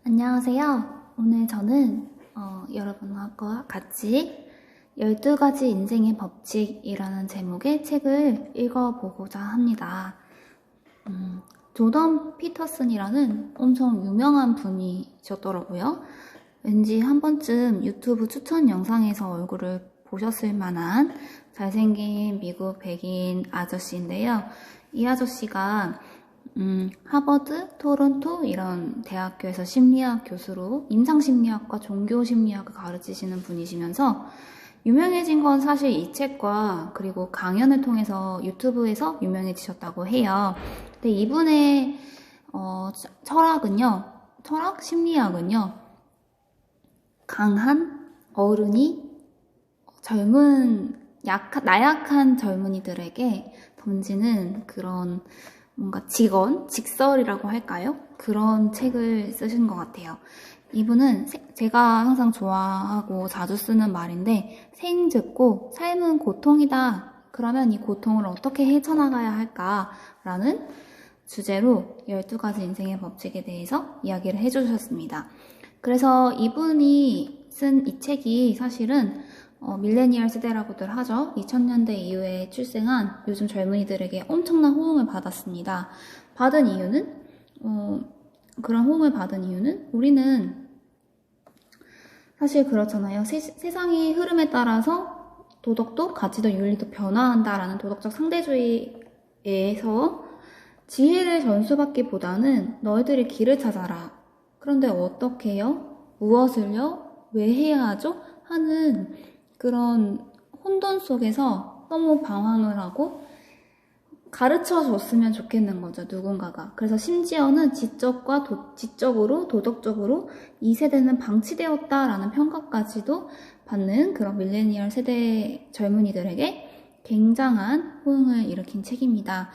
안녕하세요. 오늘 저는 여러분과 같이 12가지 인생의 법칙이라는 제목의 책을 읽어보고자 합니다. 조던 피터슨이라는 엄청 유명한 분이셨더라고요. 왠지 한 번쯤 유튜브 추천 영상에서 얼굴을 보셨을 만한 잘생긴 미국 백인 아저씨인데요. 이 아저씨가 하버드, 토론토 이런 대학교에서 심리학 교수로 임상심리학과 종교심리학을 가르치시는 분이시면서 유명해진 건 사실 이 책과 그리고 강연을 통해서 유튜브에서 유명해지셨다고 해요. 근데 이분의 철학 심리학은요, 강한 어른이 나약한 젊은이들에게 던지는 그런 뭔가 직설이라고 할까요? 그런 책을 쓰신 것 같아요. 이분은 제가 항상 좋아하고 자주 쓰는 말인데, 생즉고 삶은 고통이다. 그러면 이 고통을 어떻게 헤쳐나가야 할까라는 주제로 12가지 인생의 법칙에 대해서 이야기를 해주셨습니다. 그래서 이분이 쓴 이 책이 사실은 밀레니얼 세대라고들 하죠. 2000년대 이후에 출생한 요즘 젊은이들에게 엄청난 호응을 받았습니다. 그런 호응을 받은 이유는 우리는 사실 그렇잖아요. 세상의 흐름에 따라서 도덕도 가치도 윤리도 변화한다라는 도덕적 상대주의에서 지혜를 전수받기보다는 너희들이 길을 찾아라. 그런데 어떻게요? 무엇을요? 왜 해야 하죠? 하는 그런 혼돈 속에서 너무 방황을 하고 가르쳐 줬으면 좋겠는 거죠, 누군가가. 그래서 심지어는 지적으로, 도덕적으로 이 세대는 방치되었다라는 평가까지도 받는 그런 밀레니얼 세대 젊은이들에게 굉장한 호응을 일으킨 책입니다.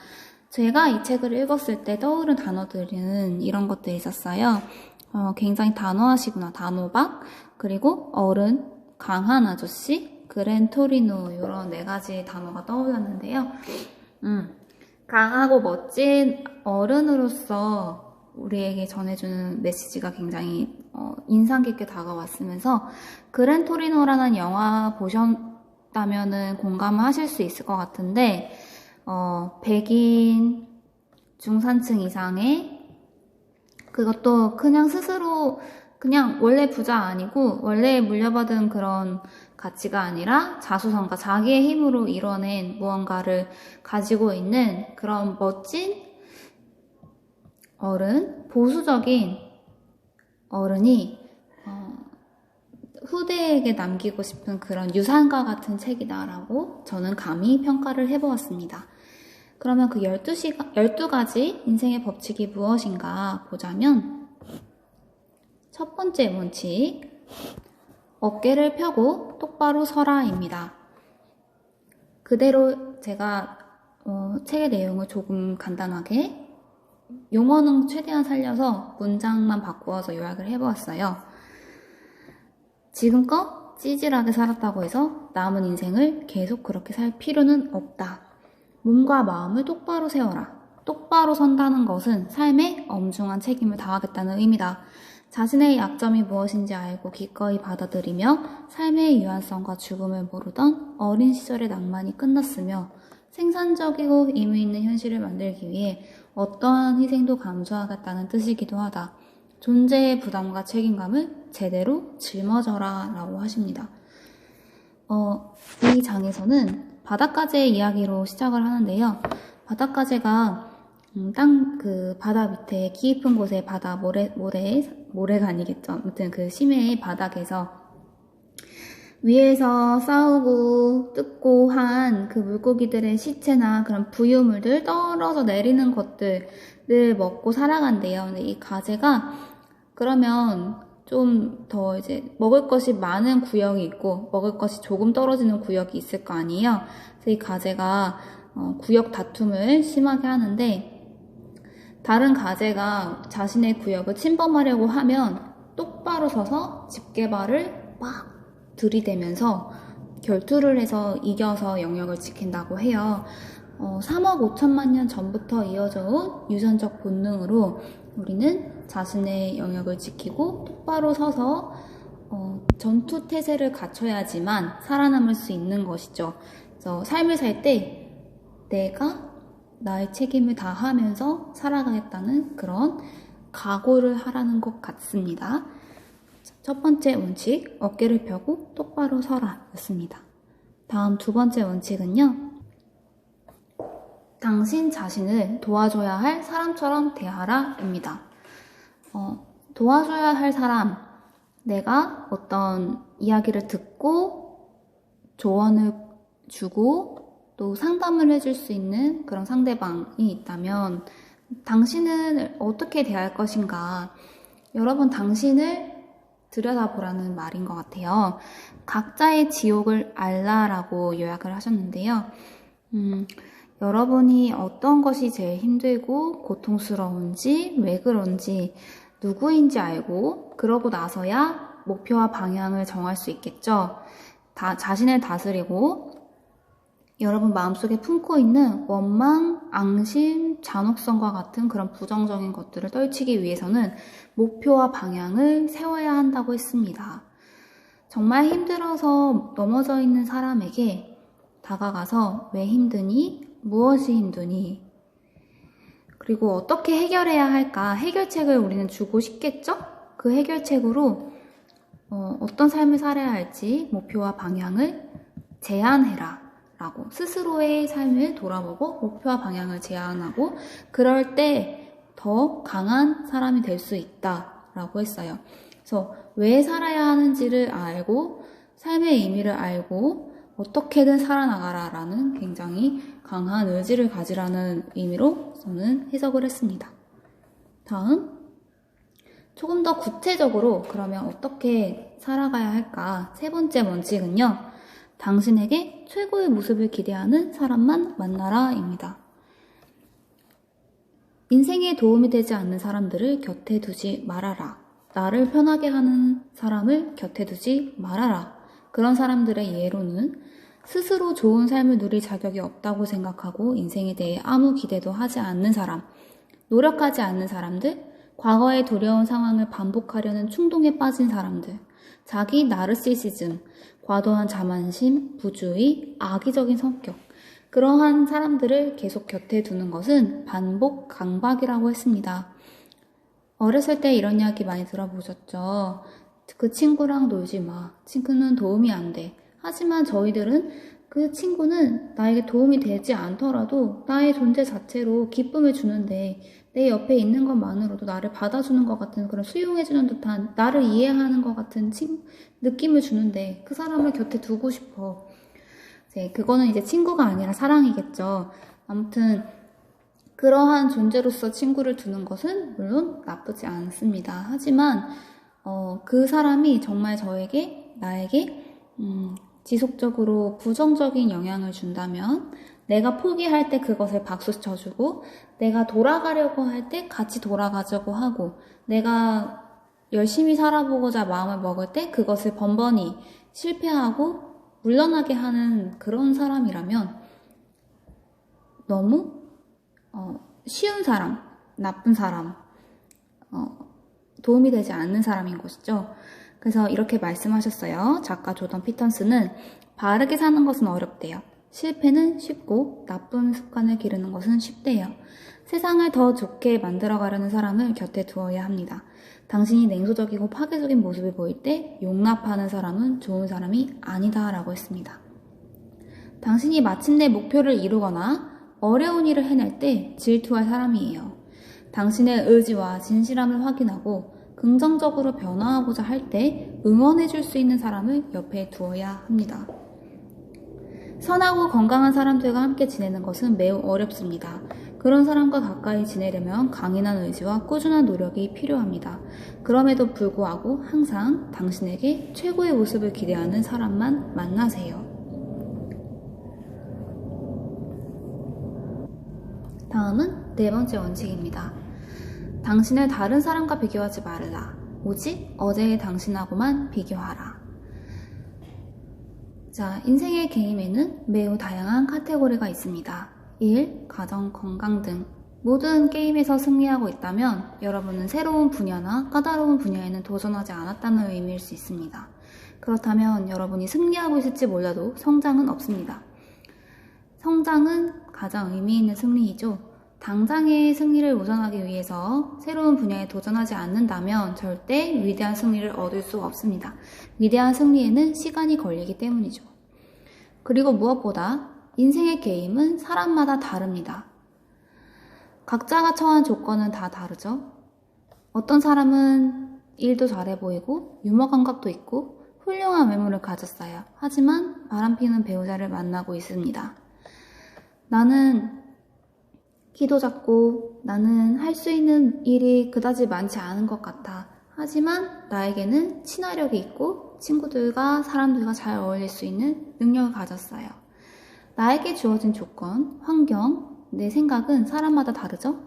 제가 이 책을 읽었을 때 떠오른 단어들은 이런 것들이 있었어요. 굉장히 단호하시구나, 단호박, 그리고 어른, 강한 아저씨, 그랜토리노 이런 4가지 단어가 떠올랐는데요. 강하고 멋진 어른으로서 우리에게 전해주는 메시지가 굉장히 인상 깊게 다가왔으면서 그랜토리노라는 영화 보셨다면은 공감을 하실 수 있을 것 같은데 백인 중산층 이상의 그것도 그냥 원래 부자 아니고 원래 물려받은 그런 가치가 아니라 자수성가, 자기의 힘으로 이뤄낸 무언가를 가지고 있는 그런 멋진 어른, 보수적인 어른이 후대에게 남기고 싶은 그런 유산과 같은 책이다라고 저는 감히 평가를 해보았습니다. 그러면 그 12가지 인생의 법칙이 무엇인가 보자면 첫 번째 원칙, 어깨를 펴고 똑바로 서라입니다. 그대로 제가 책의 내용을 조금 간단하게 용어는 최대한 살려서 문장만 바꾸어서 요약을 해보았어요. 지금껏 찌질하게 살았다고 해서 남은 인생을 계속 그렇게 살 필요는 없다. 몸과 마음을 똑바로 세워라. 똑바로 선다는 것은 삶에 엄중한 책임을 다하겠다는 의미다. 자신의 약점이 무엇인지 알고 기꺼이 받아들이며 삶의 유한성과 죽음을 모르던 어린 시절의 낭만이 끝났으며 생산적이고 의미 있는 현실을 만들기 위해 어떠한 희생도 감수하겠다는 뜻이기도 하다. 존재의 부담과 책임감을 제대로 짊어져라 라고 하십니다. 이 장에서는 바닷가재의 이야기로 시작을 하는데요. 바닷가재가 바다 밑에 깊은 곳에 모래가 아니겠죠. 아무튼 그 심해의 바닥에서 위에서 싸우고 뜯고 한 그 물고기들의 시체나 그런 부유물들 떨어져 내리는 것들을 먹고 살아간대요. 근데 이 가재가 그러면 좀 더 이제 먹을 것이 많은 구역이 있고 먹을 것이 조금 떨어지는 구역이 있을 거 아니에요. 그래서 이 가재가 구역 다툼을 심하게 하는데 다른 가재가 자신의 구역을 침범하려고 하면 똑바로 서서 집게발을 막 들이대면서 결투를 해서 이겨서 영역을 지킨다고 해요. 3억 5천만 년 전부터 이어져 온 유전적 본능으로 우리는 자신의 영역을 지키고 똑바로 서서 전투태세를 갖춰야지만 살아남을 수 있는 것이죠. 그래서 삶을 살 때 내가 나의 책임을 다하면서 살아가겠다는 그런 각오를 하라는 것 같습니다. 첫 번째 원칙, 어깨를 펴고 똑바로 서라 였습니다. 다음 두 번째 원칙은요. 당신 자신을 도와줘야 할 사람처럼 대하라 입니다. 도와줘야 할 사람, 내가 어떤 이야기를 듣고 조언을 주고 또 상담을 해줄 수 있는 그런 상대방이 있다면 당신은 어떻게 대할 것인가? 여러분, 당신을 들여다보라는 말인 것 같아요. 각자의 지옥을 알라라고 요약을 하셨는데요. 여러분이 어떤 것이 제일 힘들고 고통스러운지, 왜 그런지, 누구인지 알고 그러고 나서야 목표와 방향을 정할 수 있겠죠. 자신을 다스리고 여러분 마음속에 품고 있는 원망, 앙심, 잔혹성과 같은 그런 부정적인 것들을 떨치기 위해서는 목표와 방향을 세워야 한다고 했습니다. 정말 힘들어서 넘어져 있는 사람에게 다가가서 왜 힘드니? 무엇이 힘드니? 그리고 어떻게 해결해야 할까? 해결책을 우리는 주고 싶겠죠? 그 해결책으로 어떤 삶을 살아야 할지 목표와 방향을 제안해라 라고 스스로의 삶을 돌아보고 목표와 방향을 제안하고 그럴 때 더 강한 사람이 될 수 있다 라고 했어요. 그래서 왜 살아야 하는지를 알고 삶의 의미를 알고 어떻게든 살아나가라 라는 굉장히 강한 의지를 가지라는 의미로 저는 해석을 했습니다. 다음, 조금 더 구체적으로 그러면 어떻게 살아가야 할까? 세 번째 원칙은요. 당신에게 최고의 모습을 기대하는 사람만 만나라 입니다. 인생에 도움이 되지 않는 사람들을 곁에 두지 말아라. 나를 편하게 하는 사람을 곁에 두지 말아라. 그런 사람들의 예로는 스스로 좋은 삶을 누릴 자격이 없다고 생각하고 인생에 대해 아무 기대도 하지 않는 사람, 노력하지 않는 사람들, 과거의 두려운 상황을 반복하려는 충동에 빠진 사람들, 자기 나르시시즘, 과도한 자만심, 부주의, 악의적인 성격, 그러한 사람들을 계속 곁에 두는 것은 반복 강박이라고 했습니다. 어렸을 때 이런 이야기 많이 들어보셨죠? 그 친구랑 놀지 마. 친구는 도움이 안 돼. 하지만 저희들은 그 친구는 나에게 도움이 되지 않더라도 나의 존재 자체로 기쁨을 주는데 내 옆에 있는 것만으로도 나를 받아주는 것 같은 그런 수용해주는 듯한 나를 이해하는 것 같은 느낌을 주는데 그 사람을 곁에 두고 싶어. 그거는 이제 친구가 아니라 사랑이겠죠. 아무튼 그러한 존재로서 친구를 두는 것은 물론 나쁘지 않습니다. 하지만 그 사람이 정말 나에게 지속적으로 부정적인 영향을 준다면 내가 포기할 때 그것을 박수 쳐주고 내가 돌아가려고 할 때 같이 돌아가자고 하고 내가 열심히 살아보고자 마음을 먹을 때 그것을 번번이 실패하고 물러나게 하는 그런 사람이라면 너무 쉬운 사람, 나쁜 사람, 도움이 되지 않는 사람인 것이죠. 그래서 이렇게 말씀하셨어요. 작가 조던 피턴스는 바르게 사는 것은 어렵대요. 실패는 쉽고 나쁜 습관을 기르는 것은 쉽대요. 세상을 더 좋게 만들어가려는 사람을 곁에 두어야 합니다. 당신이 냉소적이고 파괴적인 모습을 보일 때 용납하는 사람은 좋은 사람이 아니다 라고 했습니다. 당신이 마침내 목표를 이루거나 어려운 일을 해낼 때 질투할 사람이에요. 당신의 의지와 진실함을 확인하고 긍정적으로 변화하고자 할 때 응원해줄 수 있는 사람을 옆에 두어야 합니다. 선하고 건강한 사람들과 함께 지내는 것은 매우 어렵습니다. 그런 사람과 가까이 지내려면 강인한 의지와 꾸준한 노력이 필요합니다. 그럼에도 불구하고 항상 당신에게 최고의 모습을 기대하는 사람만 만나세요. 다음은 네 번째 원칙입니다. 당신을 다른 사람과 비교하지 말라. 오직 어제의 당신하고만 비교하라. 자, 인생의 게임에는 매우 다양한 카테고리가 있습니다. 일, 가정, 건강 등 모든 게임에서 승리하고 있다면 여러분은 새로운 분야나 까다로운 분야에는 도전하지 않았다는 의미일 수 있습니다. 그렇다면 여러분이 승리하고 있을지 몰라도 성장은 없습니다. 성장은 가장 의미 있는 승리이죠. 당장의 승리를 우선하기 위해서 새로운 분야에 도전하지 않는다면 절대 위대한 승리를 얻을 수 없습니다. 위대한 승리에는 시간이 걸리기 때문이죠. 그리고 무엇보다 인생의 게임은 사람마다 다릅니다. 각자가 처한 조건은 다 다르죠. 어떤 사람은 일도 잘해 보이고 유머 감각도 있고 훌륭한 외모를 가졌어요. 하지만 바람피는 배우자를 만나고 있습니다. 나는 키도 작고 나는 할 수 있는 일이 그다지 많지 않은 것 같아. 하지만 나에게는 친화력이 있고 친구들과 사람들과 잘 어울릴 수 있는 능력을 가졌어요. 나에게 주어진 조건, 환경, 내 생각은 사람마다 다르죠?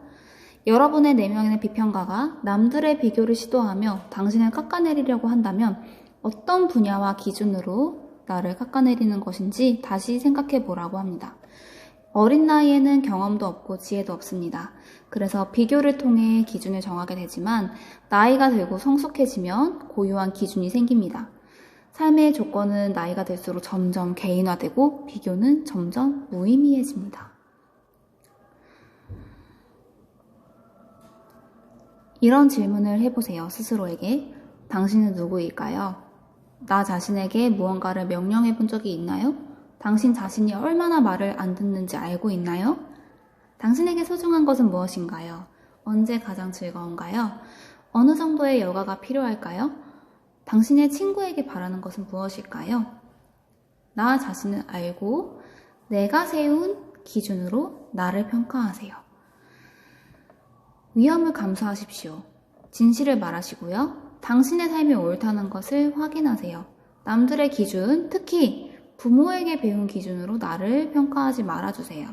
여러분의 내면의 비평가가 남들의 비교를 시도하며 당신을 깎아내리려고 한다면 어떤 분야와 기준으로 나를 깎아내리는 것인지 다시 생각해 보라고 합니다. 어린 나이에는 경험도 없고 지혜도 없습니다. 그래서 비교를 통해 기준을 정하게 되지만 나이가 들고 성숙해지면 고유한 기준이 생깁니다. 삶의 조건은 나이가 들수록 점점 개인화되고 비교는 점점 무의미해집니다. 이런 질문을 해보세요. 스스로에게. 당신은 누구일까요? 나 자신에게 무언가를 명령해 본 적이 있나요? 당신 자신이 얼마나 말을 안 듣는지 알고 있나요? 당신에게 소중한 것은 무엇인가요? 언제 가장 즐거운가요? 어느 정도의 여가가 필요할까요? 당신의 친구에게 바라는 것은 무엇일까요? 나 자신을 알고 내가 세운 기준으로 나를 평가하세요. 위험을 감수하십시오. 진실을 말하시고요. 당신의 삶이 옳다는 것을 확인하세요. 남들의 기준, 특히 부모에게 배운 기준으로 나를 평가하지 말아주세요.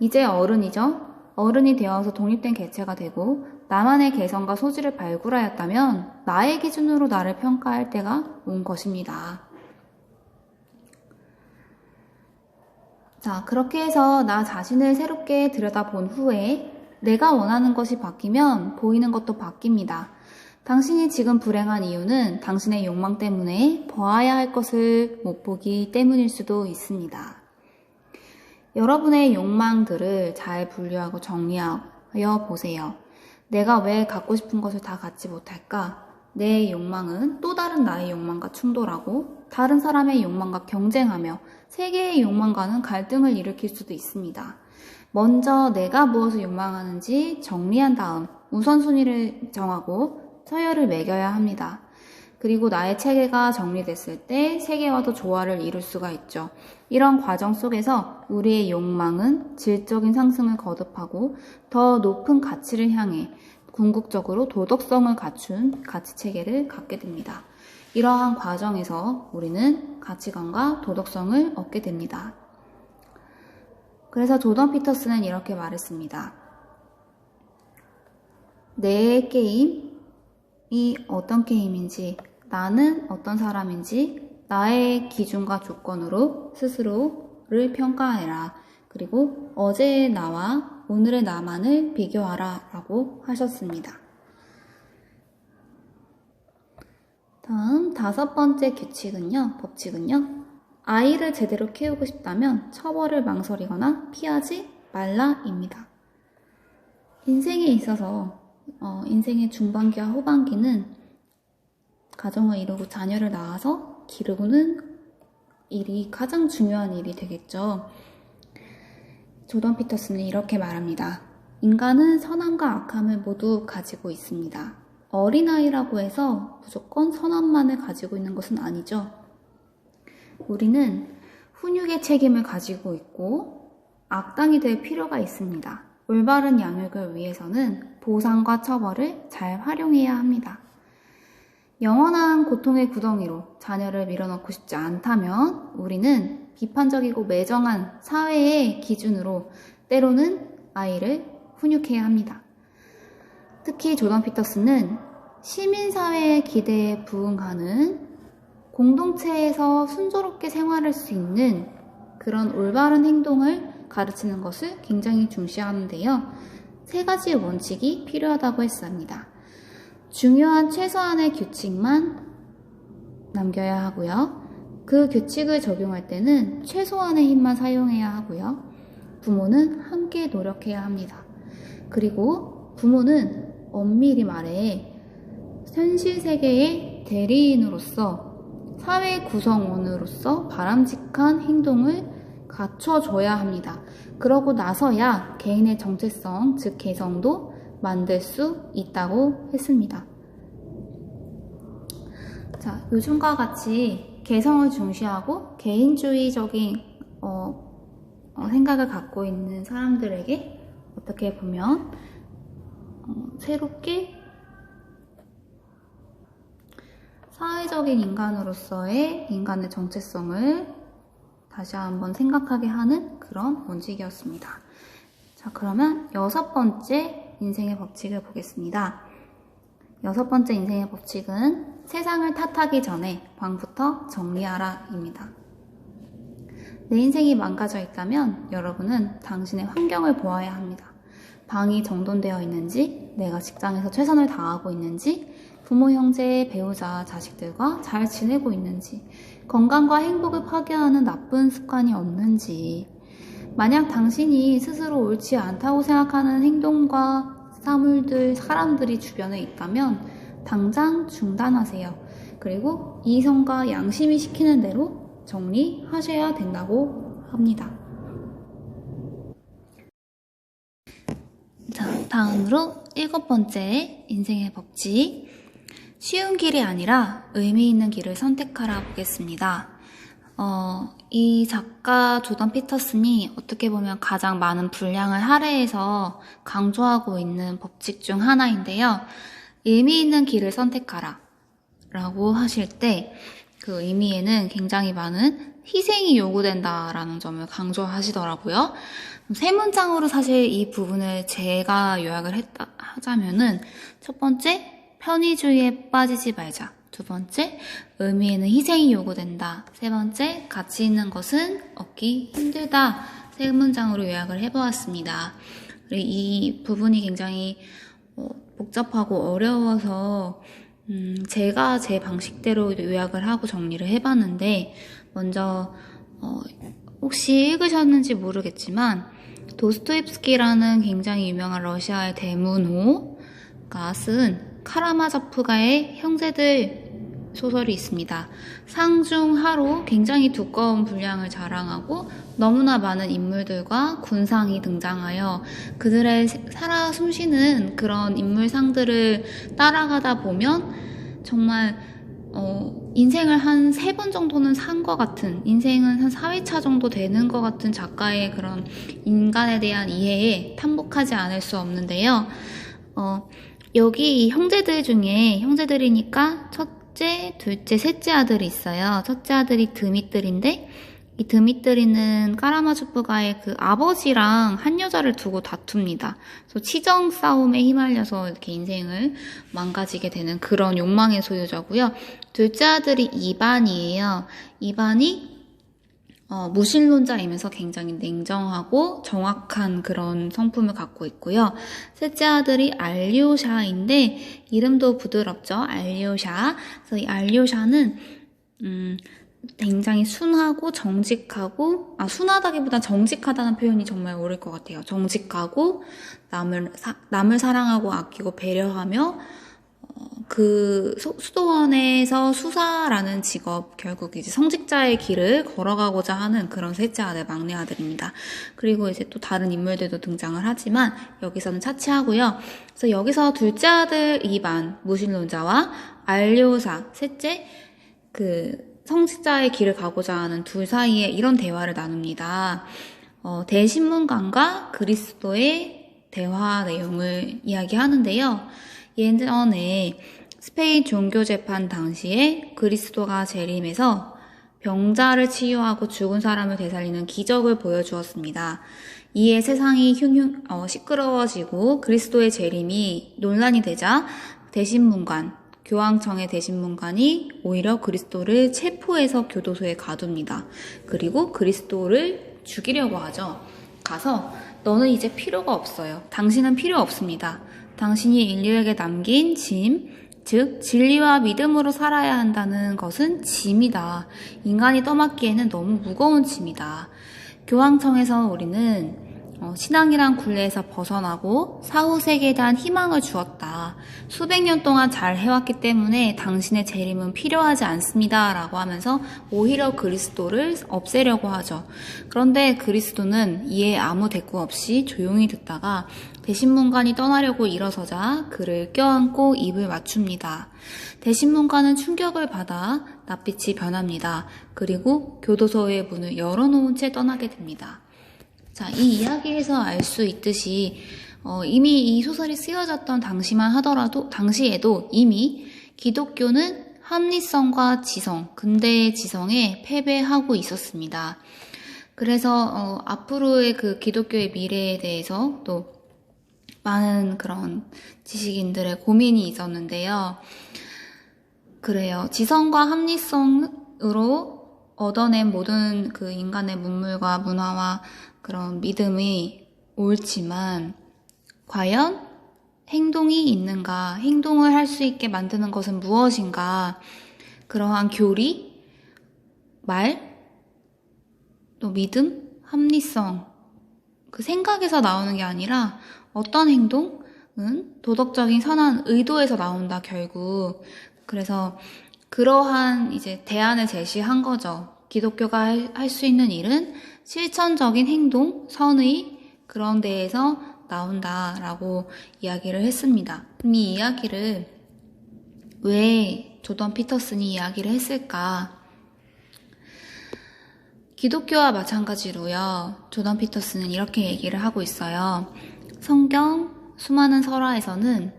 이제 어른이죠? 어른이 되어서 독립된 개체가 되고 나만의 개성과 소질을 발굴하였다면 나의 기준으로 나를 평가할 때가 온 것입니다. 자, 그렇게 해서 나 자신을 새롭게 들여다본 후에 내가 원하는 것이 바뀌면 보이는 것도 바뀝니다. 당신이 지금 불행한 이유는 당신의 욕망 때문에 보아야 할 것을 못 보기 때문일 수도 있습니다. 여러분의 욕망들을 잘 분류하고 정리하여 보세요. 내가 왜 갖고 싶은 것을 다 갖지 못할까? 내 욕망은 또 다른 나의 욕망과 충돌하고 다른 사람의 욕망과 경쟁하며 세계의 욕망과는 갈등을 일으킬 수도 있습니다. 먼저 내가 무엇을 욕망하는지 정리한 다음 우선순위를 정하고 서열을 매겨야 합니다. 그리고 나의 체계가 정리됐을 때 세계와도 조화를 이룰 수가 있죠. 이런 과정 속에서 우리의 욕망은 질적인 상승을 거듭하고 더 높은 가치를 향해 궁극적으로 도덕성을 갖춘 가치 체계를 갖게 됩니다. 이러한 과정에서 우리는 가치관과 도덕성을 얻게 됩니다. 그래서 조던 피터슨은 이렇게 말했습니다. 내 게임이 어떤 게임인지, 나는 어떤 사람인지 나의 기준과 조건으로 스스로를 평가해라. 그리고 어제의 나와 오늘의 나만을 비교하라 라고 하셨습니다. 다음 5번째 법칙은요. 아이를 제대로 키우고 싶다면 처벌을 망설이거나 피하지 말라입니다. 인생에 있어서 인생의 중반기와 후반기는 가정을 이루고 자녀를 낳아서 기르고는 일이 가장 중요한 일이 되겠죠. 조던 피터슨은 이렇게 말합니다. 인간은 선함과 악함을 모두 가지고 있습니다. 어린아이라고 해서 무조건 선함만을 가지고 있는 것은 아니죠. 우리는 훈육의 책임을 가지고 있고 악당이 될 필요가 있습니다. 올바른 양육을 위해서는 보상과 처벌을 잘 활용해야 합니다. 영원한 고통의 구덩이로 자녀를 밀어넣고 싶지 않다면 우리는 비판적이고 매정한 사회의 기준으로 때로는 아이를 훈육해야 합니다. 특히 조던 피터슨은 시민사회의 기대에 부응하는 공동체에서 순조롭게 생활할 수 있는 그런 올바른 행동을 가르치는 것을 굉장히 중시하는데요. 세 가지 원칙이 필요하다고 했습니다. 중요한 최소한의 규칙만 남겨야 하고요. 그 규칙을 적용할 때는 최소한의 힘만 사용해야 하고요. 부모는 함께 노력해야 합니다. 그리고 부모는 엄밀히 말해 현실 세계의 대리인으로서 사회 구성원으로서 바람직한 행동을 갖춰줘야 합니다. 그러고 나서야 개인의 정체성, 즉 개성도 만들 수 있다고 했습니다. 자, 요즘과 같이 개성을 중시하고 개인주의적인 생각을 갖고 있는 사람들에게 어떻게 보면 새롭게 사회적인 인간으로서의 인간의 정체성을 다시 한번 생각하게 하는 그런 원칙이었습니다. 자, 그러면 6번째 인생의 법칙을 보겠습니다. 6번째 인생의 법칙은 세상을 탓하기 전에 방부터 정리하라 입니다. 내 인생이 망가져 있다면 여러분은 당신의 환경을 보아야 합니다. 방이 정돈되어 있는지, 내가 직장에서 최선을 다하고 있는지, 부모, 형제, 배우자, 자식들과 잘 지내고 있는지, 건강과 행복을 파괴하는 나쁜 습관이 없는지, 만약 당신이 스스로 옳지 않다고 생각하는 행동과 사물들, 사람들이 주변에 있다면 당장 중단하세요. 그리고 이성과 양심이 시키는 대로 정리하셔야 된다고 합니다. 자, 다음으로 7번째 인생의 법칙. 쉬운 길이 아니라 의미 있는 길을 선택하라 보겠습니다. 이 작가 조던 피터슨이 어떻게 보면 가장 많은 분량을 할애해서 강조하고 있는 법칙 중 하나인데요. 의미 있는 길을 선택하라 라고 하실 때 그 의미에는 굉장히 많은 희생이 요구된다라는 점을 강조하시더라고요. 세 문장으로 사실 이 부분을 제가 요약을 하자면은 첫 번째, 편의주의에 빠지지 말자. 두 번째, 의미에는 희생이 요구된다. 세 번째, 가치 있는 것은 얻기 힘들다. 세 문장으로 요약을 해보았습니다. 이 부분이 굉장히 복잡하고 어려워서 제가 제 방식대로 요약을 하고 정리를 해봤는데 먼저 혹시 읽으셨는지 모르겠지만 도스토옙스키라는 굉장히 유명한 러시아의 대문호가 쓴 카라마조프가의 형제들 소설이 있습니다. 상중하로 굉장히 두꺼운 분량을 자랑하고 너무나 많은 인물들과 군상이 등장하여 그들의 살아 숨쉬는 그런 인물상들을 따라가다 보면 정말 인생을 한 3번 정도는 산 것 같은, 인생은 한 4회차 정도 되는 것 같은 작가의 그런 인간에 대한 이해에 탐복하지 않을 수 없는데요. 여기 이 형제들 중에, 형제들이니까 첫째, 둘째, 셋째 아들이 있어요. 첫째 아들이 드미뜨리인데 이 드미뜨리는 까라마조프가의 그 아버지랑 한 여자를 두고 다툽니다. 그래서 치정 싸움에 휘말려서 이렇게 인생을 망가지게 되는 그런 욕망의 소유자고요. 둘째 아들이 이반이에요. 이반이 무신론자이면서 굉장히 냉정하고 정확한 그런 성품을 갖고 있고요. 셋째 아들이 알료샤인데 이름도 부드럽죠. 알료샤. 그래서 이 알료샤는 굉장히 순하고 정직하고, 순하다기보다 정직하다는 표현이 정말 옳을 것 같아요. 정직하고 남을 사랑하고 아끼고 배려하며 그 수도원에서 수사라는 직업, 결국 이제 성직자의 길을 걸어가고자 하는 그런 셋째 아들, 막내 아들입니다. 그리고 이제 또 다른 인물들도 등장을 하지만 여기서는 차치하고요. 그래서 여기서 둘째 아들 이반, 무신론자와 알료사, 셋째 성직자의 길을 가고자 하는 둘 사이에 이런 대화를 나눕니다. 대신문관과 그리스도의 대화 내용을 이야기하는데요. 예전에 스페인 종교재판 당시에 그리스도가 재림해서 병자를 치유하고 죽은 사람을 되살리는 기적을 보여주었습니다. 이에 세상이 시끄러워지고 그리스도의 재림이 논란이 되자 교황청의 대신문관이 오히려 그리스도를 체포해서 교도소에 가둡니다. 그리고 그리스도를 죽이려고 하죠. 가서 너는 이제 필요가 없어요. 당신은 필요 없습니다. 당신이 인류에게 남긴 짐, 즉 진리와 믿음으로 살아야 한다는 것은 짐이다. 인간이 떠맡기에는 너무 무거운 짐이다. 교황청에서 우리는 신앙이란 굴레에서 벗어나고 사후 세계에 대한 희망을 주었다. 수백 년 동안 잘 해왔기 때문에 당신의 재림은 필요하지 않습니다. 라고 하면서 오히려 그리스도를 없애려고 하죠. 그런데 그리스도는 이에 아무 대꾸 없이 조용히 듣다가 대신문관이 떠나려고 일어서자 그를 껴안고 입을 맞춥니다. 대신문관은 충격을 받아 낯빛이 변합니다. 그리고 교도소의 문을 열어놓은 채 떠나게 됩니다. 자, 이 이야기에서 알 수 있듯이 이미 이 소설이 쓰여졌던 당시만 하더라도 당시에도 이미 기독교는 합리성과 지성, 근대의 지성에 패배하고 있었습니다. 그래서 앞으로의 그 기독교의 미래에 대해서 또 많은 그런 지식인들의 고민이 있었는데요. 그래요. 지성과 합리성으로 얻어낸 모든 그 인간의 문물과 문화와 그런 믿음이 옳지만 과연 행동이 있는가? 행동을 할 수 있게 만드는 것은 무엇인가? 그러한 교리, 말, 또 믿음, 합리성, 그 생각에서 나오는 게 아니라 어떤 행동은 도덕적인 선한 의도에서 나온다, 결국. 그래서 그러한 이제 대안을 제시한 거죠. 기독교가 할 수 있는 일은 실천적인 행동, 선의, 그런 데에서 나온다라고 이야기를 했습니다. 이 이야기를 왜 조던 피터슨이 이야기를 했을까? 기독교와 마찬가지로요. 조던 피터슨은 이렇게 얘기를 하고 있어요. 성경 수많은 설화에서는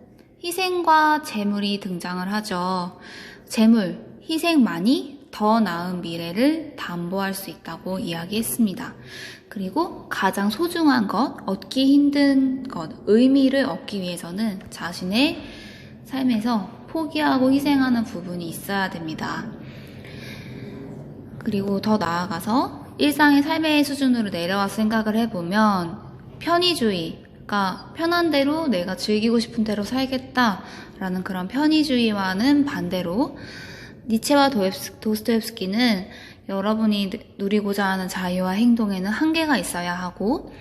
희생과 재물이 등장을 하죠. 재물, 희생만이 더 나은 미래를 담보할 수 있다고 이야기했습니다. 그리고 가장 소중한 것, 얻기 힘든 것, 의미를 얻기 위해서는 자신의 삶에서 포기하고 희생하는 부분이 있어야 됩니다. 그리고 더 나아가서 일상의 삶의 수준으로 내려와서 생각을 해보면 편의주의가 편한 대로 내가 즐기고 싶은 대로 살겠다라는 그런 편의주의와는 반대로 니체와 도스토옙스키는 여러분이 누리고자 하는 자유와 행동에는 한계가 있어야 하고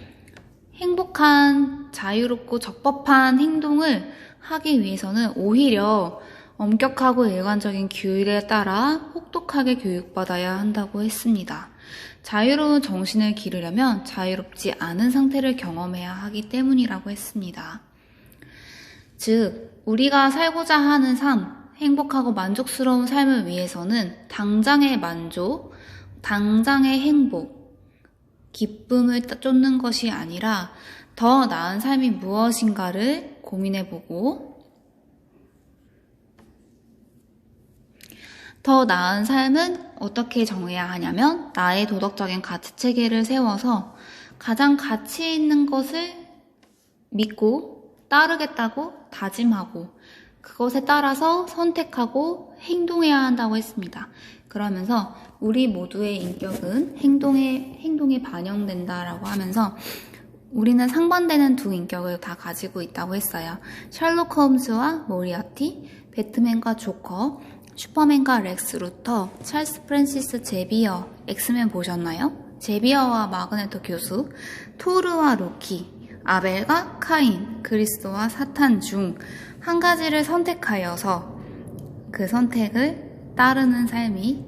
행복한, 자유롭고 적법한 행동을 하기 위해서는 오히려 엄격하고 일관적인 규율에 따라 혹독하게 교육받아야 한다고 했습니다. 자유로운 정신을 기르려면 자유롭지 않은 상태를 경험해야 하기 때문이라고 했습니다. 즉, 우리가 살고자 하는 삶, 행복하고 만족스러운 삶을 위해서는 당장의 만족, 당장의 행복, 기쁨을 쫓는 것이 아니라 더 나은 삶이 무엇인가를 고민해보고 더 나은 삶은 어떻게 정해야 하냐면 나의 도덕적인 가치 체계를 세워서 가장 가치 있는 것을 믿고 따르겠다고 다짐하고 그것에 따라서 선택하고 행동해야 한다고 했습니다. 그러면서 우리 모두의 인격은 행동에 반영된다라고 하면서 우리는 상반되는 두 인격을 다 가지고 있다고 했어요. 셜록 홈즈와 모리아티, 배트맨과 조커, 슈퍼맨과 렉스 루터, 찰스 프랜시스 제비어, 엑스맨 보셨나요? 제비어와 마그네토 교수, 토르와 로키, 아벨과 카인, 그리스도와 사탄 중 한 가지를 선택하여서 그 선택을 따르는 삶이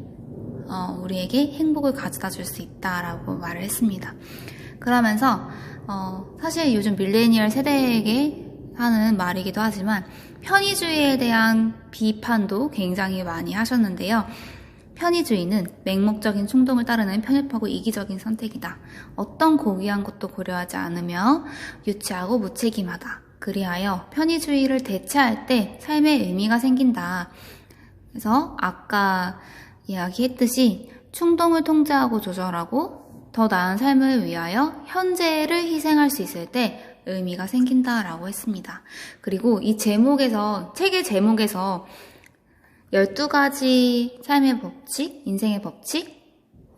우리에게 행복을 가져다 줄 수 있다라고 말을 했습니다. 그러면서 사실 요즘 밀레니얼 세대에게 하는 말이기도 하지만 편의주의에 대한 비판도 굉장히 많이 하셨는데요. 편의주의는 맹목적인 충동을 따르는 편협하고 이기적인 선택이다. 어떤 고귀한 것도 고려하지 않으며 유치하고 무책임하다. 그리하여 편의주의를 대체할 때 삶의 의미가 생긴다. 그래서 아까 이야기했듯이 충동을 통제하고 조절하고 더 나은 삶을 위하여 현재를 희생할 수 있을 때 의미가 생긴다라고 했습니다. 그리고 이 제목에서, 책의 제목에서 12가지 삶의 법칙, 인생의 법칙,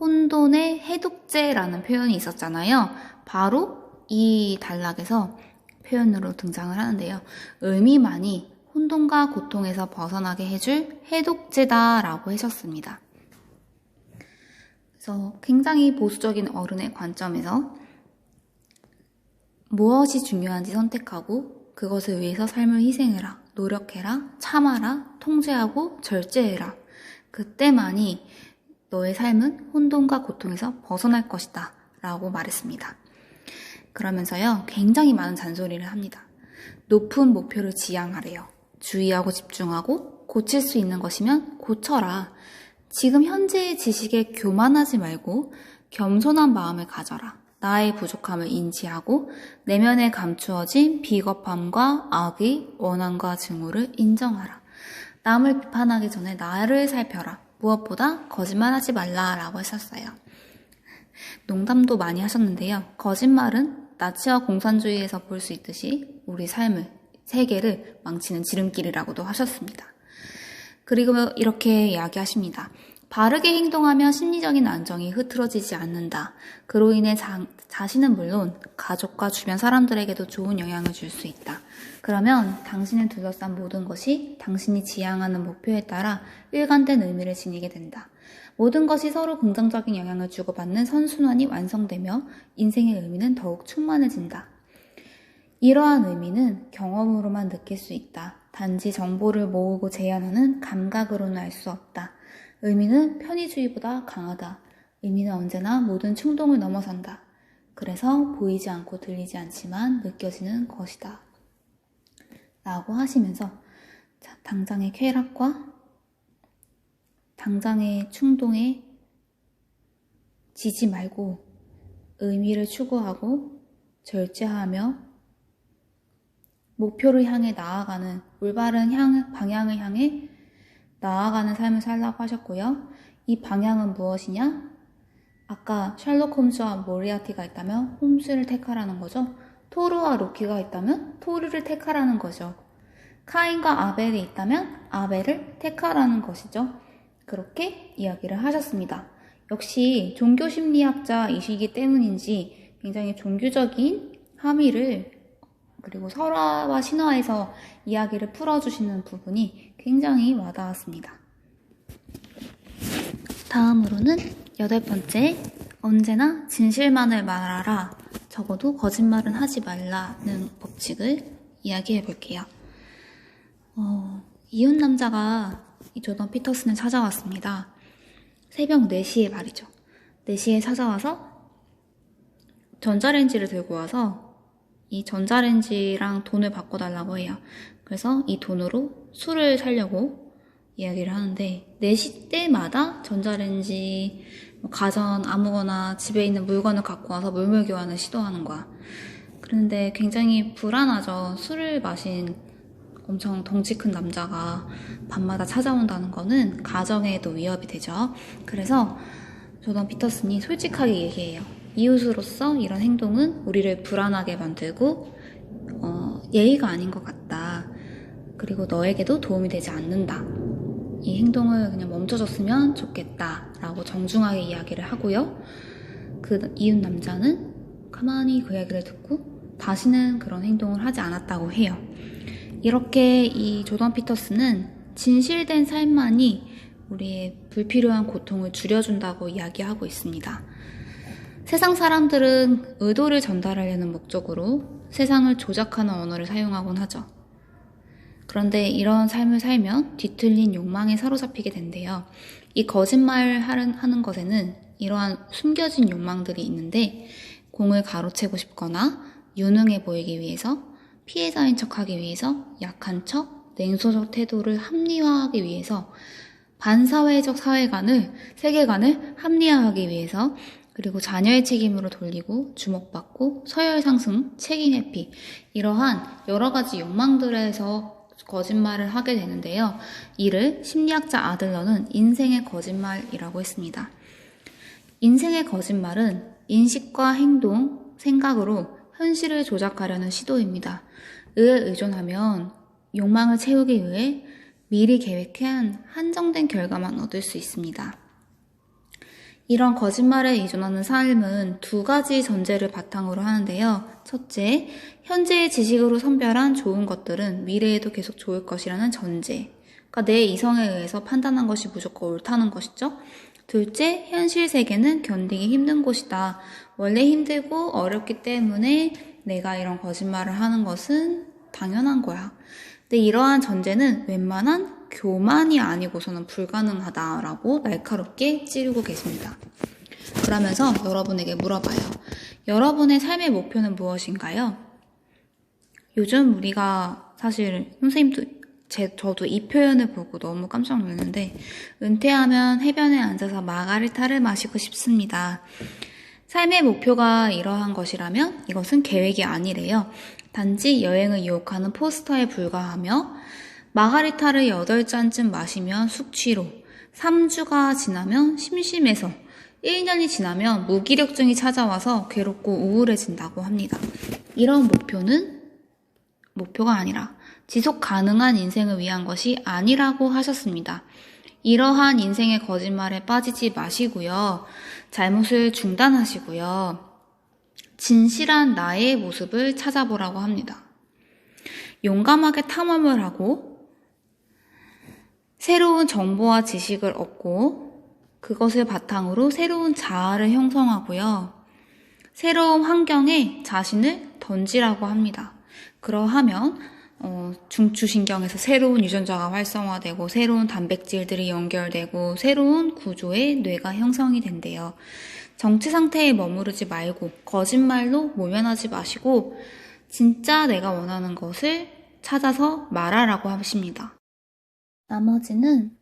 혼돈의 해독제라는 표현이 있었잖아요. 바로 이 단락에서 표현으로 등장을 하는데요. 의미만이 혼돈과 고통에서 벗어나게 해줄 해독제다라고 하셨습니다. 그래서 굉장히 보수적인 어른의 관점에서 무엇이 중요한지 선택하고 그것을 위해서 삶을 희생해라, 노력해라, 참아라, 통제하고 절제해라. 그때만이 너의 삶은 혼돈과 고통에서 벗어날 것이다 라고 말했습니다. 그러면서요, 굉장히 많은 잔소리를 합니다. 높은 목표를 지향하래요. 주의하고 집중하고 고칠 수 있는 것이면 고쳐라. 지금 현재의 지식에 교만하지 말고 겸손한 마음을 가져라. 나의 부족함을 인지하고 내면에 감추어진 비겁함과 악의 원한과 증오를 인정하라. 남을 비판하기 전에 나를 살펴라. 무엇보다 거짓말하지 말라라고 했었어요. 농담도 많이 하셨는데요. 거짓말은 나치와 공산주의에서 볼 수 있듯이 우리 삶을, 세계를 망치는 지름길이라고도 하셨습니다. 그리고 이렇게 이야기하십니다. 바르게 행동하면 심리적인 안정이 흐트러지지 않는다. 그로 인해 자신은 물론 가족과 주변 사람들에게도 좋은 영향을 줄 수 있다. 그러면 당신을 둘러싼 모든 것이 당신이 지향하는 목표에 따라 일관된 의미를 지니게 된다. 모든 것이 서로 긍정적인 영향을 주고받는 선순환이 완성되며 인생의 의미는 더욱 충만해진다. 이러한 의미는 경험으로만 느낄 수 있다. 단지 정보를 모으고 재현하는 감각으로는 알 수 없다. 의미는 편의주의보다 강하다. 의미는 언제나 모든 충동을 넘어선다. 그래서 보이지 않고 들리지 않지만 느껴지는 것이다. 라고 하시면서 당장의 쾌락과 당장의 충동에 지지 말고 의미를 추구하고 절제하며 목표를 향해 나아가는 올바른 방향을 향해 나아가는 삶을 살라고 하셨고요. 이 방향은 무엇이냐? 아까 셜록 홈즈와 모리아티가 있다면 홈즈를 택하라는 거죠. 토르와 로키가 있다면 토르를 택하라는 거죠. 카인과 아벨이 있다면 아벨을 택하라는 것이죠. 그렇게 이야기를 하셨습니다. 역시 종교심리학자이시기 때문인지 굉장히 종교적인 함의를 그리고 설화와 신화에서 이야기를 풀어주시는 부분이 굉장히 와닿았습니다. 다음으로는 8번째, 언제나 진실만을 말하라. 적어도 거짓말은 하지 말라는 법칙을 이야기해 볼게요. 이웃 남자가 이 조던 피터슨을 찾아왔습니다. 새벽 4시에 말이죠. 4시에 찾아와서 전자레인지를 들고 와서 이 전자레인지랑 돈을 바꿔달라고 해요. 그래서 이 돈으로 술을 사려고 이야기를 하는데 4시 때마다 전자레인지, 가전 아무거나 집에 있는 물건을 갖고 와서 물물 교환을 시도하는 거야. 그런데 굉장히 불안하죠. 술을 마신 엄청 덩치 큰 남자가 밤마다 찾아온다는 거는 가정에도 위협이 되죠. 그래서 조던 피터슨이 솔직하게 얘기해요. 이웃으로서 이런 행동은 우리를 불안하게 만들고 예의가 아닌 것 같다. 그리고 너에게도 도움이 되지 않는다. 이 행동을 그냥 멈춰줬으면 좋겠다 라고 정중하게 이야기를 하고요. 그 이웃 남자는 가만히 그 이야기를 듣고 다시는 그런 행동을 하지 않았다고 해요. 이렇게 이 조던 피터슨은 진실된 삶만이 우리의 불필요한 고통을 줄여준다고 이야기하고 있습니다. 세상 사람들은 의도를 전달하려는 목적으로 세상을 조작하는 언어를 사용하곤 하죠. 그런데 이런 삶을 살면 뒤틀린 욕망에 사로잡히게 된대요. 이 거짓말을 하는 것에는 이러한 숨겨진 욕망들이 있는데 공을 가로채고 싶거나 유능해 보이기 위해서, 피해자인 척하기 위해서, 약한 척, 냉소적 태도를 합리화하기 위해서, 반사회적 세계관을 합리화하기 위해서, 그리고 자녀의 책임으로 돌리고 주목받고 서열 상승, 책임 회피, 이러한 여러 가지 욕망들에서 거짓말을 하게 되는데요. 이를 심리학자 아들러는 인생의 거짓말이라고 했습니다. 인생의 거짓말은 인식과 행동, 생각으로 현실을 조작하려는 시도입니다. 의에 의존하면 욕망을 채우기 위해 미리 계획한 한정된 결과만 얻을 수 있습니다. 이런 거짓말에 의존하는 삶은 두 가지 전제를 바탕으로 하는데요. 첫째, 현재의 지식으로 선별한 좋은 것들은 미래에도 계속 좋을 것이라는 전제. 그러니까 내 이성에 의해서 판단한 것이 무조건 옳다는 것이죠. 둘째, 현실 세계는 견디기 힘든 곳이다. 원래 힘들고 어렵기 때문에 내가 이런 거짓말을 하는 것은 당연한 거야. 근데 이러한 전제는 웬만한 교만이 아니고서는 불가능하다라고 날카롭게 찌르고 계십니다. 그러면서 여러분에게 물어봐요. 여러분의 삶의 목표는 무엇인가요? 요즘 우리가 사실 선생님도 저도 이 표현을 보고 너무 깜짝 놀랐는데 은퇴하면 해변에 앉아서 마가리타를 마시고 싶습니다. 삶의 목표가 이러한 것이라면 이것은 계획이 아니래요. 단지 여행을 유혹하는 포스터에 불과하며 마가리타를 8잔쯤 마시면 숙취로, 3주가 지나면 심심해서, 1년이 지나면 무기력증이 찾아와서 괴롭고 우울해진다고 합니다. 이런 목표는 목표가 아니라 지속 가능한 인생을 위한 것이 아니라고 하셨습니다. 이러한 인생의 거짓말에 빠지지 마시고요. 잘못을 중단하시고요. 진실한 나의 모습을 찾아보라고 합니다. 용감하게 탐험을 하고 새로운 정보와 지식을 얻고 그것을 바탕으로 새로운 자아를 형성하고요. 새로운 환경에 자신을 던지라고 합니다. 그러하면 중추신경에서 새로운 유전자가 활성화되고 새로운 단백질들이 연결되고 새로운 구조의 뇌가 형성이 된대요. 정치 상태에 머무르지 말고 거짓말로 모면하지 마시고 진짜 내가 원하는 것을 찾아서 말하라고 하십니다. 나머지는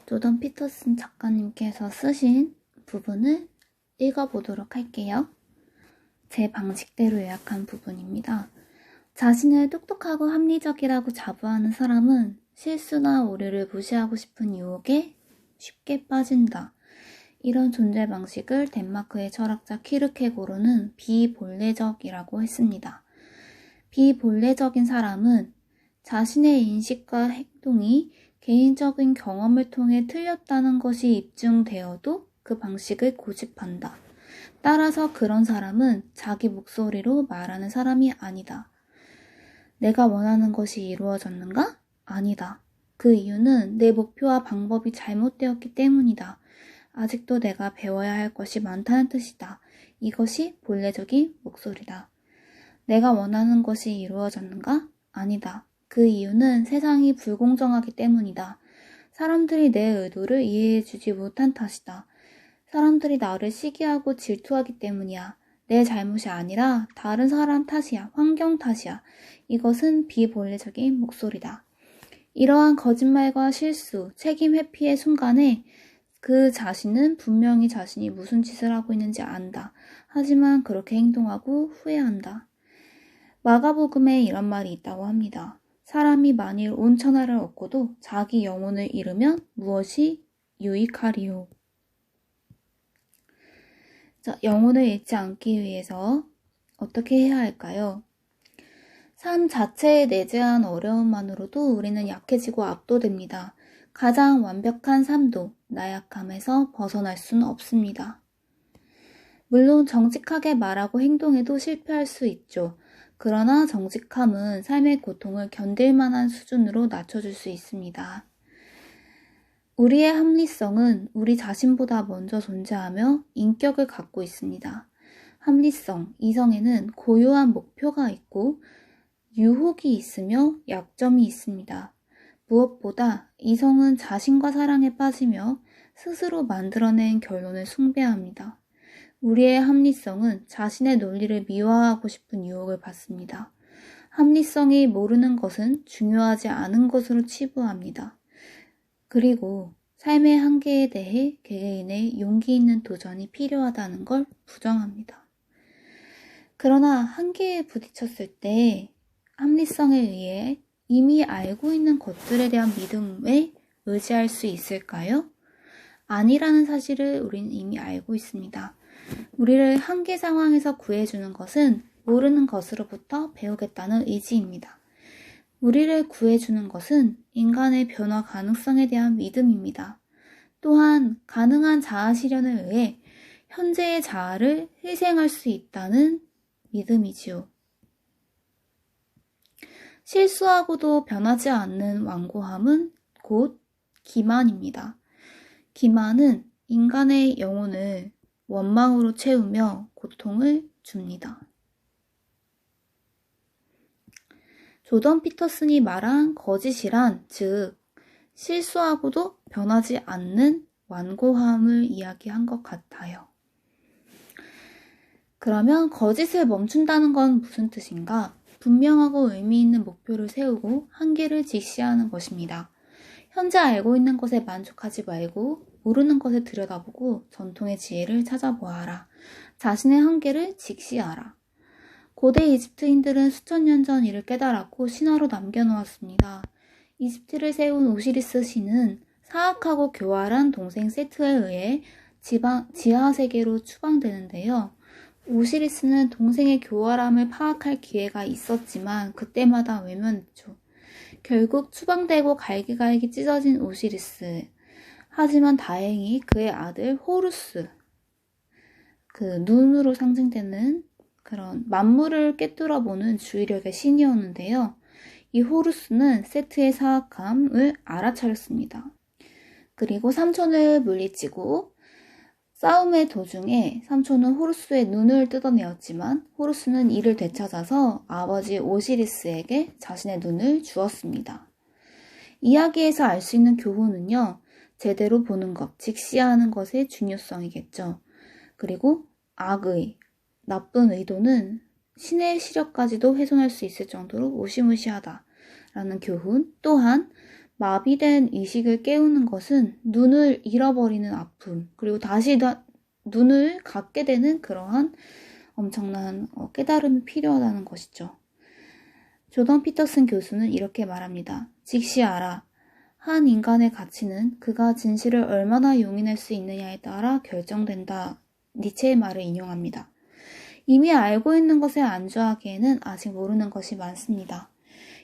조던 피터슨 작가님께서 쓰신 부분을 읽어보도록 할게요. 제 방식대로 요약한 부분입니다. 자신을 똑똑하고 합리적이라고 자부하는 사람은 실수나 오류를 무시하고 싶은 유혹에 쉽게 빠진다. 이런 존재 방식을 덴마크의 철학자 키르케고르는 비본래적이라고 했습니다. 비본래적인 사람은 자신의 인식과 행동이 개인적인 경험을 통해 틀렸다는 것이 입증되어도 그 방식을 고집한다. 따라서 그런 사람은 자기 목소리로 말하는 사람이 아니다. 내가 원하는 것이 이루어졌는가? 아니다. 그 이유는 내 목표와 방법이 잘못되었기 때문이다. 아직도 내가 배워야 할 것이 많다는 뜻이다. 이것이 본래적인 목소리다. 내가 원하는 것이 이루어졌는가? 아니다. 그 이유는 세상이 불공정하기 때문이다. 사람들이 내 의도를 이해해주지 못한 탓이다. 사람들이 나를 시기하고 질투하기 때문이야. 내 잘못이 아니라 다른 사람 탓이야. 환경 탓이야. 이것은 비본래적인 목소리다. 이러한 거짓말과 실수, 책임 회피의 순간에 그 자신은 분명히 자신이 무슨 짓을 하고 있는지 안다. 하지만 그렇게 행동하고 후회한다. 마가복음에 이런 말이 있다고 합니다. 사람이 만일 온 천하를 얻고도 자기 영혼을 잃으면 무엇이 유익하리요. 자, 영혼을 잃지 않기 위해서 어떻게 해야 할까요? 삶 자체에 내재한 어려움만으로도 우리는 약해지고 압도됩니다. 가장 완벽한 삶도 나약함에서 벗어날 수는 없습니다. 물론 정직하게 말하고 행동해도 실패할 수 있죠. 그러나 정직함은 삶의 고통을 견딜 만한 수준으로 낮춰줄 수 있습니다. 우리의 합리성은 우리 자신보다 먼저 존재하며 인격을 갖고 있습니다. 합리성, 이성에는 고유한 목표가 있고 유혹이 있으며 약점이 있습니다. 무엇보다 이성은 자신과 사랑에 빠지며 스스로 만들어낸 결론을 숭배합니다. 우리의 합리성은 자신의 논리를 미화하고 싶은 유혹을 받습니다. 합리성이 모르는 것은 중요하지 않은 것으로 치부합니다. 그리고 삶의 한계에 대해 개개인의 용기 있는 도전이 필요하다는 걸 부정합니다. 그러나 한계에 부딪혔을 때 합리성에 의해 이미 알고 있는 것들에 대한 믿음에 의지할 수 있을까요? 아니라는 사실을 우리는 이미 알고 있습니다. 우리를 한계 상황에서 구해주는 것은 모르는 것으로부터 배우겠다는 의지입니다. 우리를 구해주는 것은 인간의 변화 가능성에 대한 믿음입니다. 또한 가능한 자아 실현을 위해 현재의 자아를 희생할 수 있다는 믿음이지요. 실수하고도 변하지 않는 완고함은 곧 기만입니다. 기만은 인간의 영혼을 원망으로 채우며 고통을 줍니다. 조던 피터슨이 말한 거짓이란, 즉 실수하고도 변하지 않는 완고함을 이야기한 것 같아요. 그러면 거짓을 멈춘다는 건 무슨 뜻인가? 분명하고 의미 있는 목표를 세우고 한계를 직시하는 것입니다. 현재 알고 있는 것에 만족하지 말고 모르는 것을 들여다보고 전통의 지혜를 찾아보아라. 자신의 한계를 직시하라. 고대 이집트인들은 수천 년 전 이를 깨달았고 신화로 남겨놓았습니다. 이집트를 세운 오시리스 신은 사악하고 교활한 동생 세트에 의해 지하세계로 추방되는데요. 오시리스는 동생의 교활함을 파악할 기회가 있었지만 그때마다 외면했죠. 결국 추방되고 갈기갈기 찢어진 오시리스. 하지만 다행히 그의 아들 호루스, 그 눈으로 상징되는 그런 만물을 꿰뚫어보는 주의력의 신이었는데요. 이 호루스는 세트의 사악함을 알아차렸습니다. 그리고 삼촌을 물리치고 싸움의 도중에 삼촌은 호루스의 눈을 뜯어내었지만 호루스는 이를 되찾아서 아버지 오시리스에게 자신의 눈을 주었습니다. 이야기에서 알 수 있는 교훈은요. 제대로 보는 것, 직시하는 것의 중요성이겠죠. 그리고 악의, 나쁜 의도는 신의 시력까지도 훼손할 수 있을 정도로 무시무시하다라는 교훈, 또한 마비된 의식을 깨우는 것은 눈을 잃어버리는 아픔, 그리고 다시 눈을 갖게 되는 그러한 엄청난 깨달음이 필요하다는 것이죠. 조던 피터슨 교수는 이렇게 말합니다. 직시하라. 한 인간의 가치는 그가 진실을 얼마나 용인할 수 있느냐에 따라 결정된다. 니체의 말을 인용합니다. 이미 알고 있는 것에 안주하기에는 아직 모르는 것이 많습니다.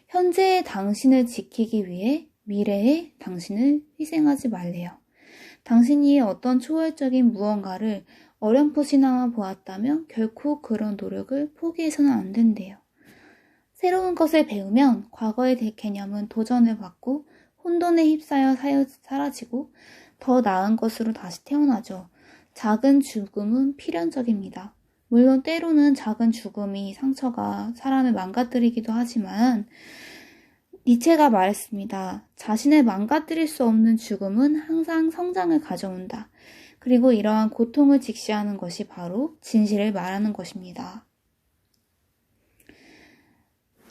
현재의 당신을 지키기 위해 미래의 당신을 희생하지 말래요. 당신이 어떤 초월적인 무언가를 어렴풋이나마 보았다면 결코 그런 노력을 포기해서는 안 된대요. 새로운 것을 배우면 과거의 개념은 도전을 받고 혼돈에 휩싸여 사라지고 더 나은 것으로 다시 태어나죠. 작은 죽음은 필연적입니다. 물론 때로는 작은 죽음이 상처가 사람을 망가뜨리기도 하지만 니체가 말했습니다. 자신을 망가뜨릴 수 없는 죽음은 항상 성장을 가져온다. 그리고 이러한 고통을 직시하는 것이 바로 진실을 말하는 것입니다.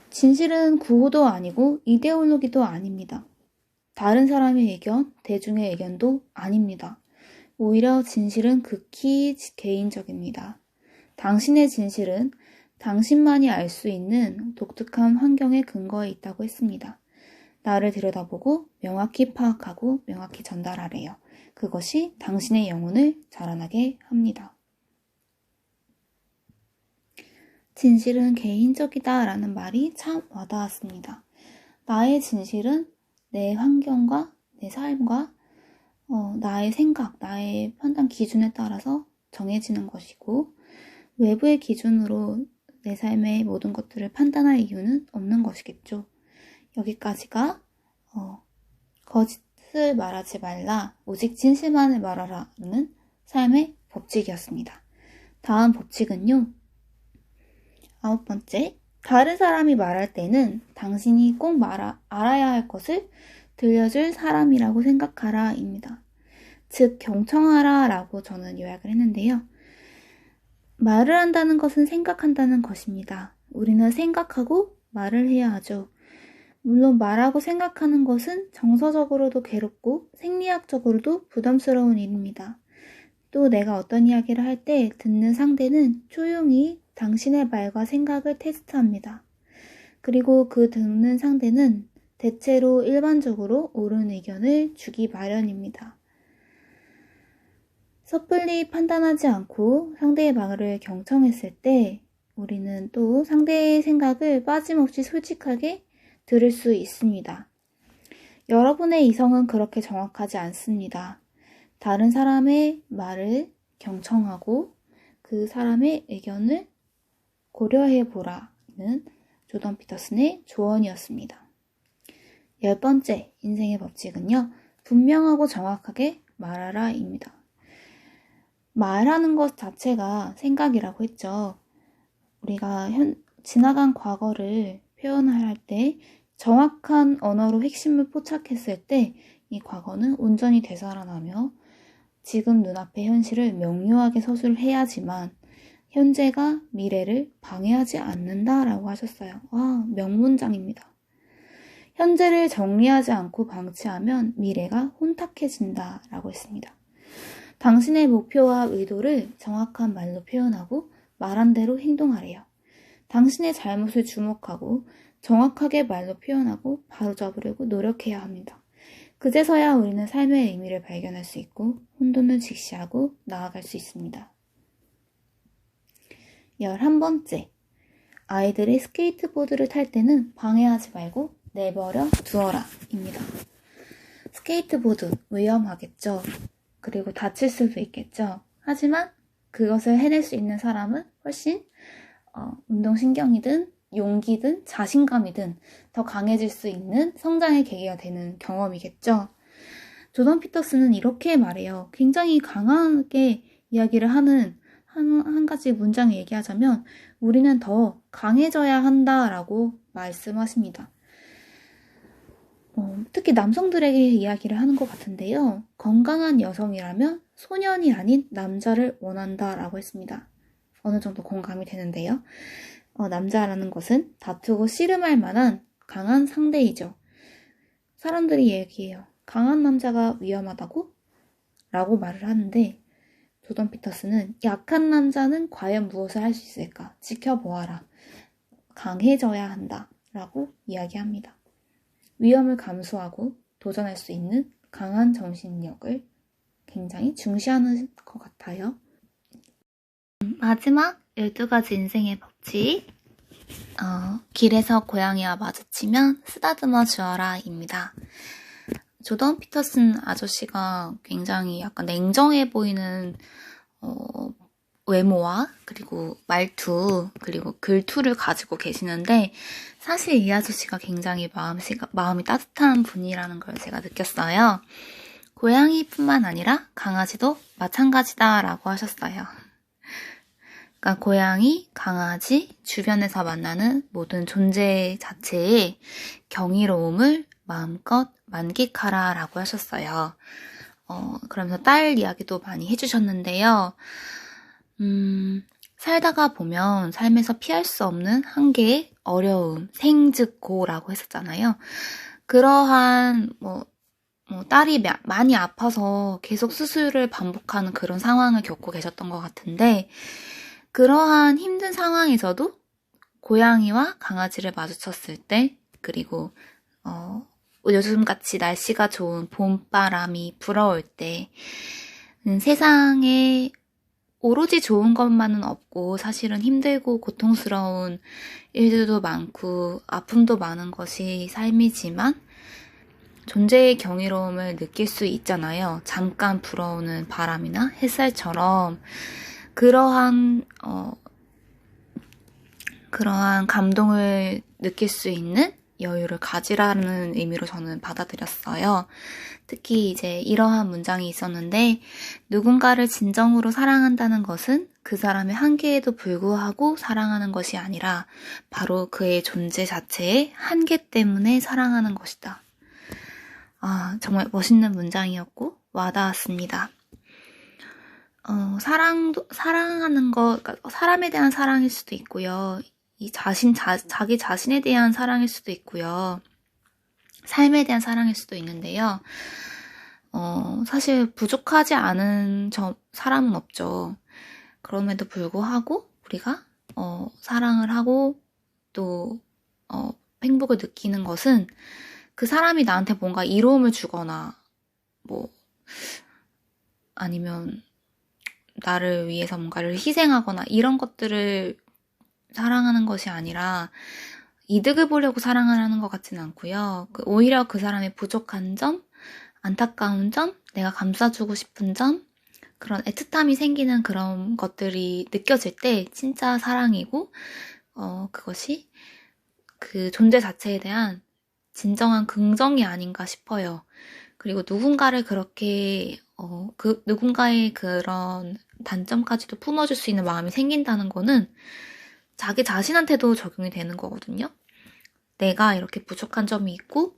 진실은 구호도 아니고 이데올로기도 아닙니다. 다른 사람의 의견, 대중의 의견도 아닙니다. 오히려 진실은 극히 개인적입니다. 당신의 진실은 당신만이 알 수 있는 독특한 환경의 근거에 있다고 했습니다. 나를 들여다보고 명확히 파악하고 명확히 전달하래요. 그것이 당신의 영혼을 자라나게 합니다. 진실은 개인적이다 라는 말이 참 와닿았습니다. 나의 진실은 내 환경과 내 삶과 나의 생각, 나의 판단 기준에 따라서 정해지는 것이고 외부의 기준으로 내 삶의 모든 것들을 판단할 이유는 없는 것이겠죠. 여기까지가 거짓을 말하지 말라, 오직 진실만을 말하라는 삶의 법칙이었습니다. 다음 법칙은요. 9번째, 다른 사람이 말할 때는 당신이 꼭 알아야 할 것을 들려줄 사람이라고 생각하라 입니다. 즉 경청하라 라고 저는 요약을 했는데요. 말을 한다는 것은 생각한다는 것입니다. 우리는 생각하고 말을 해야 하죠. 물론 말하고 생각하는 것은 정서적으로도 괴롭고 생리학적으로도 부담스러운 일입니다. 또 내가 어떤 이야기를 할 때 듣는 상대는 조용히 당신의 말과 생각을 테스트합니다. 그리고 그 듣는 상대는 대체로 일반적으로 옳은 의견을 주기 마련입니다. 섣불리 판단하지 않고 상대의 말을 경청했을 때 우리는 또 상대의 생각을 빠짐없이 솔직하게 들을 수 있습니다. 여러분의 이성은 그렇게 정확하지 않습니다. 다른 사람의 말을 경청하고 그 사람의 의견을 고려해 보라는 조던 피터슨의 조언이었습니다. 10번째 인생의 법칙은요. 분명하고 정확하게 말하라입니다. 말하는 것 자체가 생각이라고 했죠. 우리가 지나간 과거를 표현할 때 정확한 언어로 핵심을 포착했을 때 이 과거는 온전히 되살아나며 지금 눈앞의 현실을 명료하게 서술해야지만 현재가 미래를 방해하지 않는다라고 하셨어요. 와, 명문장입니다. 현재를 정리하지 않고 방치하면 미래가 혼탁해진다라고 했습니다. 당신의 목표와 의도를 정확한 말로 표현하고 말한 대로 행동하래요. 당신의 잘못을 주목하고 정확하게 말로 표현하고 바로잡으려고 노력해야 합니다. 그제서야 우리는 삶의 의미를 발견할 수 있고 혼돈을 직시하고 나아갈 수 있습니다. 11번째, 아이들이 스케이트보드를 탈 때는 방해하지 말고 내버려 두어라 입니다. 스케이트보드 위험하겠죠. 그리고 다칠 수도 있겠죠. 하지만 그것을 해낼 수 있는 사람은 훨씬 운동신경이든 용기든 자신감이든 더 강해질 수 있는 성장의 계기가 되는 경험이겠죠. 조던 피터슨은 이렇게 말해요. 굉장히 강하게 이야기를 하는 한 가지 문장을 얘기하자면 우리는 더 강해져야 한다라고 말씀하십니다. 특히 남성들에게 이야기를 하는 것 같은데요. 건강한 여성이라면 소년이 아닌 남자를 원한다라고 했습니다. 어느 정도 공감이 되는데요. 남자라는 것은 다투고 씨름할 만한 강한 상대이죠. 사람들이 얘기해요. 강한 남자가 위험하다고? 라고 말을 하는데 조던 피터슨은 약한 남자는 과연 무엇을 할 수 있을까? 지켜보아라. 강해져야 한다. 라고 이야기합니다. 위험을 감수하고 도전할 수 있는 강한 정신력을 굉장히 중시하는 것 같아요. 마지막 12가지 인생의 법칙. 길에서 고양이와 마주치면 쓰다듬어 주어라 입니다. 조던 피터슨 아저씨가 굉장히 약간 냉정해 보이는 외모와 그리고 말투 그리고 글투를 가지고 계시는데 사실 이 아저씨가 굉장히 마음이 따뜻한 분이라는 걸 제가 느꼈어요. 고양이뿐만 아니라 강아지도 마찬가지다라고 하셨어요. 그러니까 고양이, 강아지, 주변에서 만나는 모든 존재 자체의 경이로움을 마음껏 만끽하라라고 하셨어요. 그러면서 딸 이야기도 많이 해주셨는데요. 살다가 보면 삶에서 피할 수 없는 한계의 어려움, 생즉고라고 했었잖아요. 그러한 딸이 많이 아파서 계속 수술을 반복하는 그런 상황을 겪고 계셨던 것 같은데 그러한 힘든 상황에서도 고양이와 강아지를 마주쳤을 때 그리고 요즘같이 날씨가 좋은 봄바람이 불어올 때 세상에 오로지 좋은 것만은 없고 사실은 힘들고 고통스러운 일들도 많고 아픔도 많은 것이 삶이지만 존재의 경이로움을 느낄 수 있잖아요. 잠깐 불어오는 바람이나 햇살처럼 그러한 감동을 느낄 수 있는 여유를 가지라는 의미로 저는 받아들였어요. 특히 이제 이러한 문장이 있었는데 누군가를 진정으로 사랑한다는 것은 그 사람의 한계에도 불구하고 사랑하는 것이 아니라 바로 그의 존재 자체의 한계 때문에 사랑하는 것이다. 정말 멋있는 문장이었고 와닿았습니다. 사랑하는 것, 그러니까 사람에 대한 사랑일 수도 있고요. 자기 자신에 대한 사랑일 수도 있고요. 삶에 대한 사랑일 수도 있는데요. 사실 부족하지 않은 사람은 없죠. 그럼에도 불구하고 우리가 사랑을 하고 또 행복을 느끼는 것은 그 사람이 나한테 뭔가 이로움을 주거나 아니면 나를 위해서 뭔가를 희생하거나 이런 것들을 사랑하는 것이 아니라 이득을 보려고 사랑을 하는 것 같지는 않고요. 오히려 그 사람의 부족한 점, 안타까운 점, 내가 감싸주고 싶은 점, 그런 애틋함이 생기는 그런 것들이 느껴질 때 진짜 사랑이고, 그것이 그 존재 자체에 대한 진정한 긍정이 아닌가 싶어요. 그리고 누군가를 그렇게, 누군가의 그런 단점까지도 품어줄 수 있는 마음이 생긴다는 거는 자기 자신한테도 적용이 되는 거거든요. 내가 이렇게 부족한 점이 있고,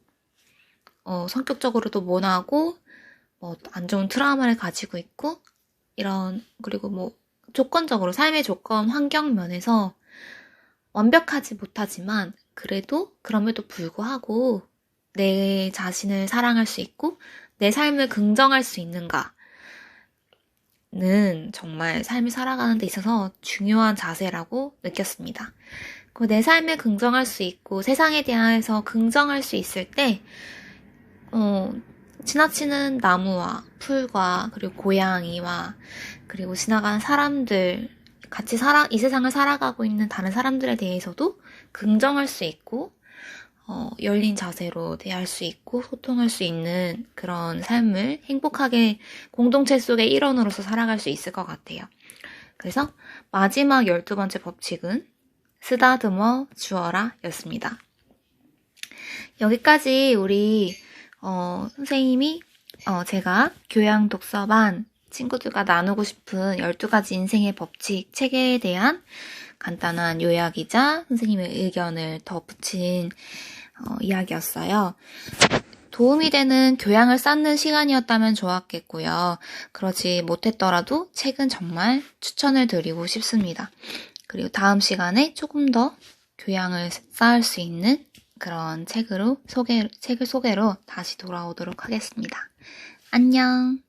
성격적으로도 모나고, 안 좋은 트라우마를 가지고 있고, 그리고 조건적으로, 삶의 조건, 환경 면에서 완벽하지 못하지만, 그럼에도 불구하고, 내 자신을 사랑할 수 있고, 내 삶을 긍정할 수 있는가는 정말 삶을 살아가는 데 있어서 중요한 자세라고 느꼈습니다. 내 삶을 긍정할 수 있고, 세상에 대해서 긍정할 수 있을 때, 지나치는 나무와 풀과 그리고 고양이와 그리고 지나가는 사람들, 이 세상을 살아가고 있는 다른 사람들에 대해서도 긍정할 수 있고 열린 자세로 대할 수 있고 소통할 수 있는 그런 삶을 행복하게 공동체 속의 일원으로서 살아갈 수 있을 것 같아요. 그래서 마지막 12번째 법칙은 쓰다듬어 주어라 였습니다. 여기까지 우리 선생님이 제가 교양 독서반 친구들과 나누고 싶은 12가지 인생의 법칙 책에 대한 간단한 요약이자 선생님의 의견을 덧붙인 이야기였어요. 도움이 되는 교양을 쌓는 시간이었다면 좋았겠고요. 그러지 못했더라도 책은 정말 추천을 드리고 싶습니다. 그리고 다음 시간에 조금 더 교양을 쌓을 수 있는 그런 책을 소개로 다시 돌아오도록 하겠습니다. 안녕!